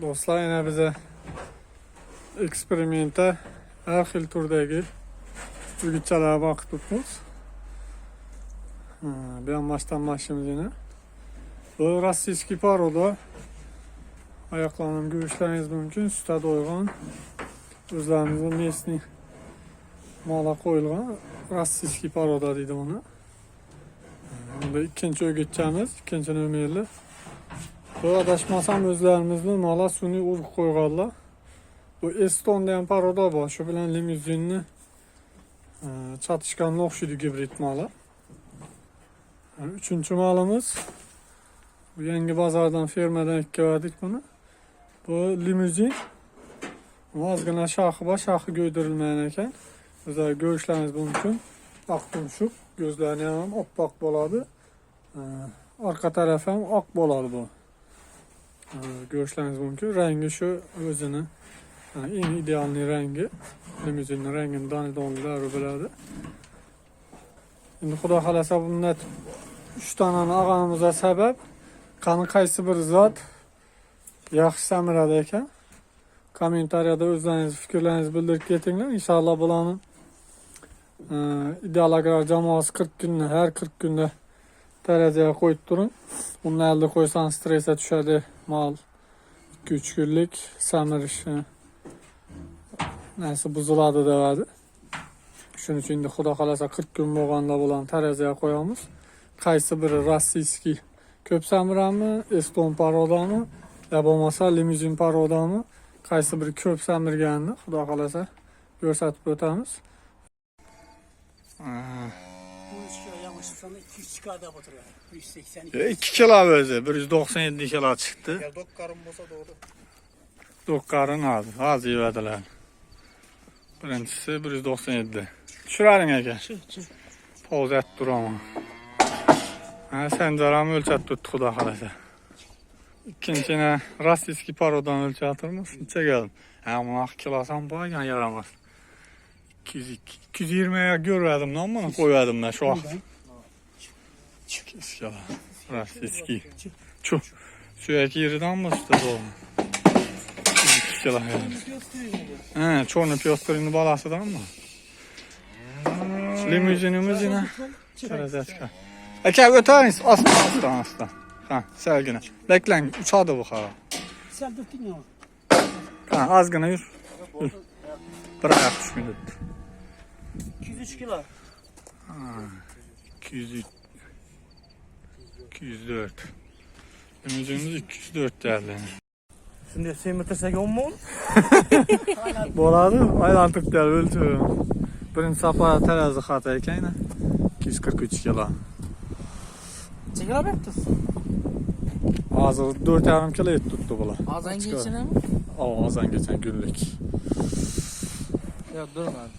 Do'stlar, yana bize eksperimentda har xil turdagi o'gitchalarga boqib turibmiz. Bu ham boshlanmoqchimiz yana. Bu rossiyskiy poroda. Oyoqlarni ko'rishlaringiz mumkin. Sutda do'ygan, o'zlarimizning местный mola qo'yilgan rossiyskiy poroda deydi buni. Bu ikkinchi o'gitchamiz, ikkinchi nomerli. Bu adashmasam o'zlarimizning mola sun'iy urug' qo'yganlar. Bu Estonda ham poroda bor. Shu bilan limuzinni chatishganga o'xshaydi gibrid mola. Üçüncü malımız. Bu yangi bozordan fermadan ikkaverdik bunu. Bu limuzin. Ozgina shoxi bor, shoxi go'ydirilmagan ekan. O'zlar ko'rishlaringiz mumkin. Oq tumshuq, ko'zlari ham oppoq bo'ladi. Orqa taraf ham oq bo'ladi bu. Ko'rishlaringiz mumkin. Rangi shu o'zini eng ideal rangi. Limuzinning rangini donidonlar biladi. Endi xudo xolasa bunda 3 tanani olganimizga sabab qani qaysi bir zot yaxshi samiradi ekan. Kommentariyada o'zlaringiz fikrlaringizni bildirib ketinglar. Inshaalloh bularni ideal agrar jamoasi 40 kunni, har 40 kunda taraziyaga qo'yib turing. Unlarni qo'ysangiz stressga tushadi. Mol 2-3 kunlik samirishi narsa buziladi deydi. Shuning uchun endi xudo xolasa 40 kun bo'lganda bularni taraziyaga qo'yamiz. Qaysi biri rossiyskiy ko'p samirami, Eston parodami, yo bo'lmasa limuzin parodami, qaysi biri ko'p samirganini xudo xolasa ko'rsatib o'tamiz. Bu ishga yamashsani 2 kg deb o'tirar. 182. 2 kilo o'zi 197 kilo chiqdi. Ya dokkarim bo'lsa to'g'ri. Dokkarin hozir yevadilar. Birinchisi 197. Tushiraring aka. Pauza etib turaman. Sen jaramı o'lchab turibdi xudo xolasa. Ikkinchini rossiyskiy parodan o'lchab turibmiz. Necha keldim? Buni kilosam bo'lgan yaramas. 220 ga ko'rvadim, buni qo'yvadim men shu vaqt. Rossiyskiy. Chu. Suyak yeridanmi usta? 2 kilo. Chorniy pyostrinin bolasidanmi? Limuzinimiz yine taraziyaga. Aka o'tariz, ostan. Ha, salgina. Beklang, uchadi bu xabar. Sal durding ya. Ha, ozgina yur. Bir oyoq tushmaydi. 203 kilo. Ha, 203. 204. Limuzimiz 204 derdi. Shunday semirtirsak 10 ming? Bo'ladi, aylantirib kelib o'lchadim. Birinchi safar tarazi xato ekan, 243 kilo. Chegara beribsiz? Hozir 4,5 kilo et tuttu bular. Ozangacha mi? Ozangacha kunlik. Yo'q, durmadi.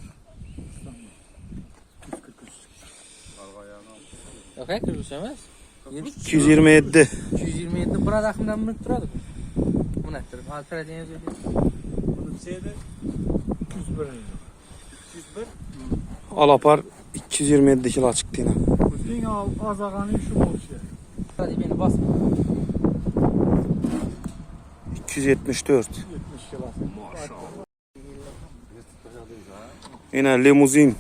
Yo'q, kirmiş emas. 227. 227 bir raqamdan bilib turadi. Buni ayttirib, hal qiladigan yozadi. Buni şeyde 201. 201. Alapar 227 kilo çıktı yine. Eng azag'ani shu bo'lishi. Hadi beni basma. 274. 70 kilo. Maşallah. Yine limuzin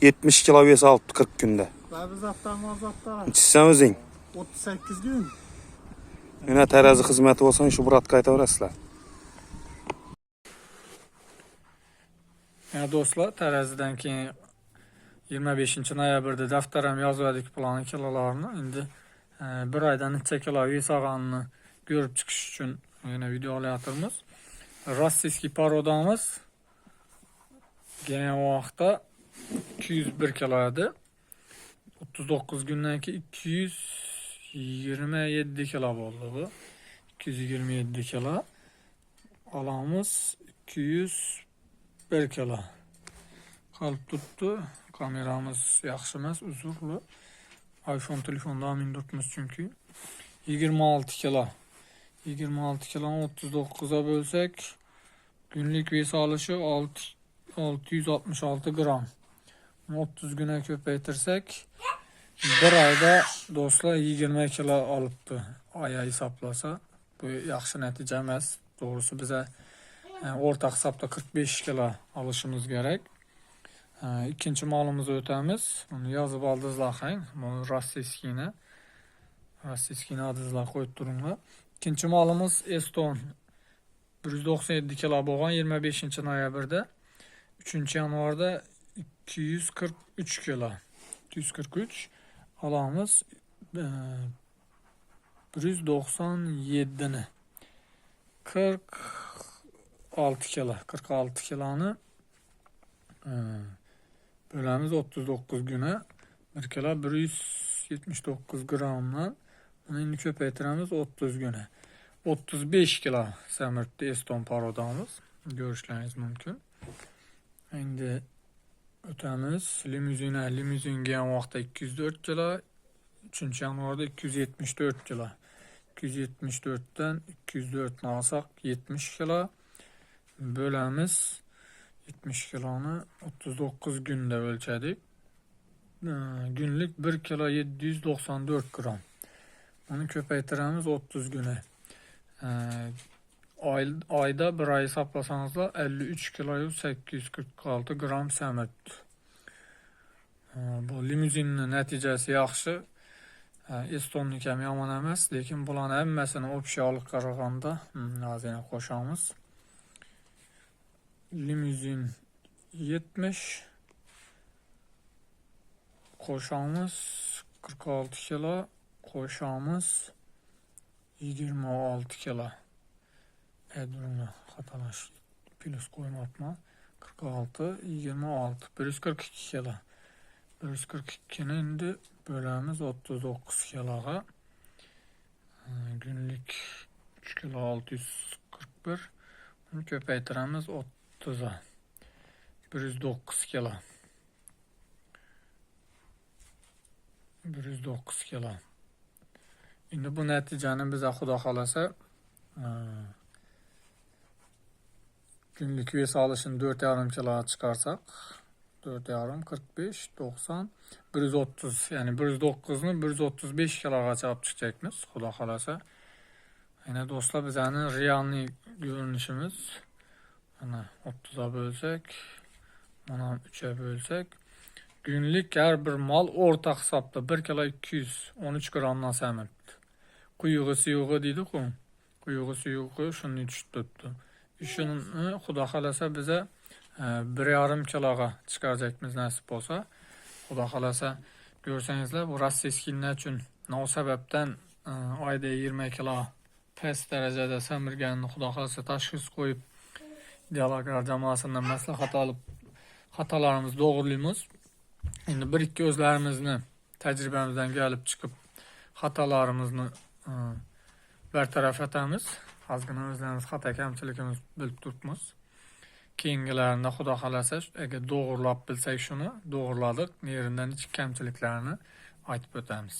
70 kilo vs aldı 40 günde. Biz mazatlar. Çizsen özün. 38 gün. Yine terazi hizmeti olsan şu Murat kaytaverasizlar. Ya do'stlar, tarazidan keyin 25 noyabrda daftaram yozgandik plan kilolarni. Endi bir oyda necha kilo vес olganini ko'rib chiqish uchun yana video olyapmiz. Rossiyskiy parodamiz kelgan vaqtda 201 kilo edi. 39 kundan keyin 227 kilo bo'ldi bu. 227 kilo. Olamiz 201 kilo. Qolib turibdi. Kameramiz yaxshi emas, uzunli. iPhone telefondan indiribmiz chunki 26 kilo. 26 kiloni 39 ga bo'lsak, kunlik vес olishi 666 gram. 30 güne ko'paytirsak Bir ayda do'stlar 20 kilo olibdi. Aya hisoblasa, bu yaxshi natija emas. To'g'risi biza o'rta hisobda 45 kilo olishimiz kerak. Ikkinchi molimizni o'tamiz. Uni yozib oldingizlar qang. Bu rossiyskini. Rossiyskini adingizlar qo'yib turinglar. İkinci malımız Eston 197 kilo bo'lgan 25 noyabrda. 3 yanvarda 243 kilo. 243 alamiz 197 ni 46 kilo. 46 kiloni bölemiz 39 güne 1 kilo 179 gramdan bunu ko'paytiramiz 30 güne. 35 kilo semirtdi Eston parodamiz. Görüşleriniz mümkün. Endi o'tamiz limuzina. Limuzinga ham vaqtda 204 kilo. 3 yanvarda 274 kilo. 274'ten 204 alsak 70 kilo. Bölemiz 70 kilonu 39 günde ölçedik. Günlük 1 kilo 794 gram. Onu ko'paytiramiz 30 güne. Ayda bir ay hesaplasanızda 53 kilo 846 gram semit. Bu limuzinin neticesi yaxşı. Estonniki ham yomon emas, lekin bularni hammasini общий olib qaraganda hozir qo'shamiz. Limuzin 70 qo'shamiz 46 kilo qo'shamiz 26 kilo. Edurni xatalash plus qo'ymoqman. 46 26 142 kilo. 142 ni endi bölemiz 39 kiloga. Günlük 3 kilo 641. Bunu ko'paytiramiz 30'a. 109 kilo. 109 kilo. Endi bu natijani biza xudo xolasa günlük ves alışını 4,5 kilo çıkarsak 4,5 45 90 130 yani 109'nu 135 kiloga chapib chiqacakmiz xudo xolasa. Yine dostlar bizning realniy görünüşümüz ana 30'a bölsek, mana 3'e bölsek günlük her bir mal orta hesapta 1 kilo 213 gramdan semit. Quyug'i suyug'i deydi-ku. Quyug'i suyug'i shuni tushibdi. Shuni xudo xolasa biza 1,5 kiloga chiqaracakmiz nasib bo'lsa. Xudo xolasa görsengizlar bu rossiyskilar uchun no sababdan oyda 20 kilo past darajada semirganini xudo xolasa tashxis qo'yib dialoglar jamoasidan maslahat olib xatolarimizni to'g'rilaymiz. Endi bir ikki o'zlarimizni tajribamizdan kelib chiqib xatolarimizni bartaraf etamiz. Ozgina o'zlarimiz xato kamchiligimizni bilib turibmiz. Keyingilarida xudo xolasa agar to'g'rilab bilsak shuni to'g'riladik, yeridan hech kamchiliklarni aytib o'tamiz.